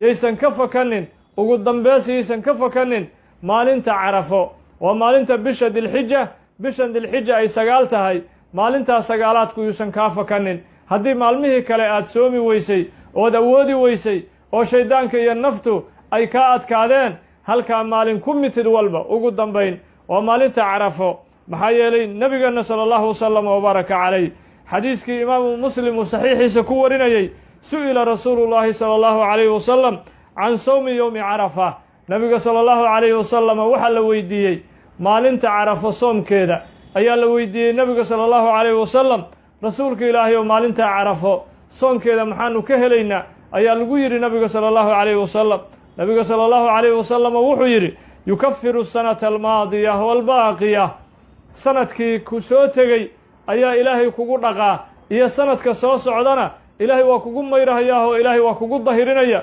yaysan ka fakanin ugu dambeys yaysan ka fakanin maalinta carafo waa maalinta bisha dilxija bishan dilxija ay 9 tahay maalintaas sagaalaadku yuusan kaa fakanin haddii maalmihii kale aad soomi weysay ood awoodi weysay oo shaydaanka iyo naftu ay kaa adkaadeen halkaa maalin ku mitid walba ugu dambayn waa maalinta carafo maxaa yeelay nebigeenna sala allahu wasalam wabaaraka calayh xadiiskii imaamu muslim uu saxiixiisa ku warinayey su'ila rasuulullaahi sala allahu calayhi wasalam can sawmi yowmi carafa nebiga sala allahu calayhi wasalam waxaa la weydiiyey maalinta carafo soomkeeda ayaa la weydiiyey nebiga sala allahu calayhi wasalam rasuulka ilaahay oo maalinta carafo soonkeeda maxaanu ka helaynaa ayaa lagu yidhi nebiga sala allahu calayhi wasalam nebiga sala allahu calayhi wasalam wuxuu yidhi yukafiru sanata almaadiya waalbaaqiya sanadkii ku soo tegey ayaa ilaahay kugu dhaqaa iyo sanadka soo socdana ilaahay waa kugu mayrahayaah oo ilaahay waa kugu dahirinaya